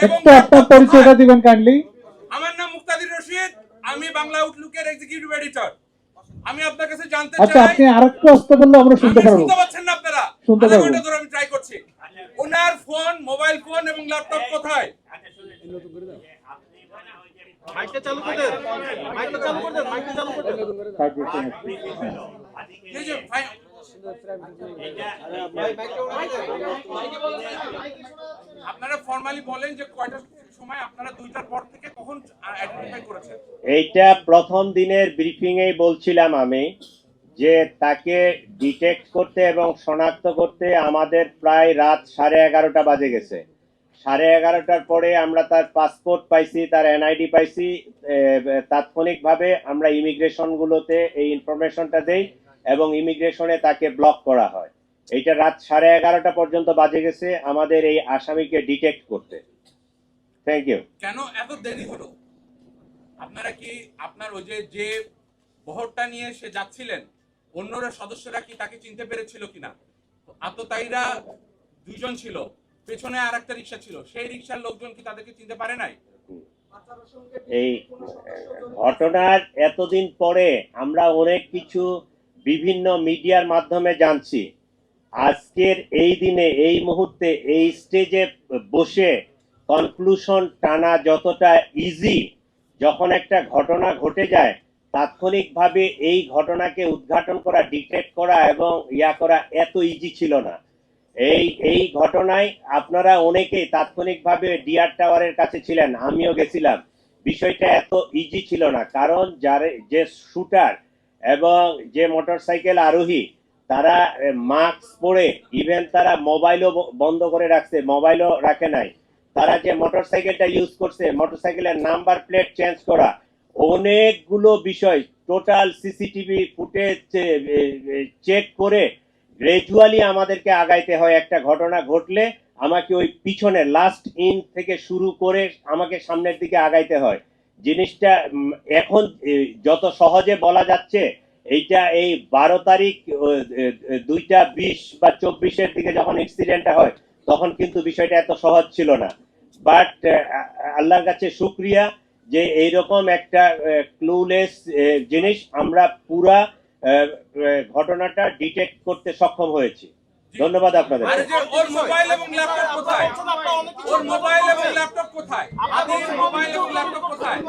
একটু আপনার পরিচয়টা দিবেন কাইন্ডলি। আমার নাম মুক্তাদির রশিদ, আমি বাংলা আউটলুকের এক্সিকিউটিভ এডিটর। আমি আপনার কাছে জানতে আচ্ছা, চাই, আপনি আরেকটু আস্তে বললে আমরা শুনতে পারবো। শুনতে পাচ্ছেন না আপনারা? শুনতে আধা পারবো। ঘন্টা ধরে আমি ট্রাই করছি। ওনার ফোন, মোবাইল ফোন এবং ল্যাপটপ কোথায়? মাইকটা চালু করে দেন, মাইকটা চালু করে দেন, মাইকটা চালু করে দেন। এই যে ফাইন, আপনারা ফর্মালি বলেন যে কয়টার সময় আপনারা 2টার পর থেকে কখন আইডেন্টিফাই করেছেন? এইটা প্রথম দিনের ব্রিফিং এই বলছিলাম আমি যে তাকে ডিটেক্ট করতে এবং শনাক্ত করতে আমাদের প্রায় রাত 11:30 বাজে গেছে। 11:30টার পরে আমরা তার পাসপোর্ট পাইছি, তার এনআইডি পাইছি। তাৎক্ষণিকভাবে আমরা ইমিগ্রেশনগুলোতে এই ইনফরমেশনটা দেই এবং ইমিগ্রেশনে তাকে ব্লক করা হয়। এইটা রাত 11:30 পর্যন্ত বাজে গেছে আমাদের এই আসামিকে ডিটেক্ট করতে। Thank you. কেন এত দেরি হলো? আপনারা কি আপনার ওই যে বহরটা নিয়ে সে যাচ্ছিলেন, অন্যরা সদস্যরা কি তাকে চিনতে পেরেছিল কিনা? আততায়ীরা 2জন ছিল, পেছনে আর একটা রিক্সা ছিল, সেই রিক্সার লোকজন কি তাদেরকে চিনতে পারে নাই? এই ঘটনার এতদিন পরে আমরা অনেক কিছু বিভিন্ন মিডিয়ার মাধ্যমে জানছি। আজকের এই দিনে, এই মুহূর্তে, এই স্টেজে বসে কনক্লুশন টানা যতটা ইজি, যখন একটা ঘটনা ঘটে যায় তাৎক্ষণিকভাবে এই ঘটনাকে উদ্ঘাটন করা, ডিটেক্ট করা এবং করা এত ইজি ছিল না। এই ঘটনায় আপনারা অনেকেই তাৎক্ষণিকভাবে ডিআর টাওয়ারের কাছে ছিলেন, আমিও গেছিলাম। বিষয়টা এত ইজি ছিল না, কারণ যে শুটার এবং যে মোটরসাইকেল আরোহী তারা মাস্ক পরে, ইভেন তারা মোবাইলও বন্ধ করে রাখছে, মোবাইলও রাখে নাই। তারা যে মোটরসাইকেলটা ইউজ করছে, মোটরসাইকেলের নাম্বার প্লেট চেঞ্জ করা, অনেকগুলো বিষয় টোটাল সিসিটিভি ফুটেজ চেক করে গ্রাজুয়ালি আমাদেরকে আগাইতে হয়। একটা ঘটনা ঘটলে আমাকে ওই পিছনে লাস্ট ইন থেকে শুরু করে আমাকে সামনের দিকে আগাইতে হয়। জিনিসটা এখন যত সহজে বলা যাচ্ছে, এইটা এই 12 তারিখ 2:20 বা 24-এর দিকে যখন অ্যাক্সিডেন্টটা হয় তখন কিন্তু বিষয়টা এত সহজ ছিল না। বাট আল্লাহর কাছে শুকরিয়া যে এইরকম একটা ক্লুলেস জিনিস আমরা পুরা ঘটনাটা ডিটেক্ট করতে সক্ষম হয়েছি। ধন্যবাদ আপনাদের। আরে যে ওর মোবাইল এবং ল্যাপটপ কোথায়? ওর মোবাইল এবং ল্যাপটপ কোথায়? আদির মোবাইল এবং ল্যাপটপ কোথায়?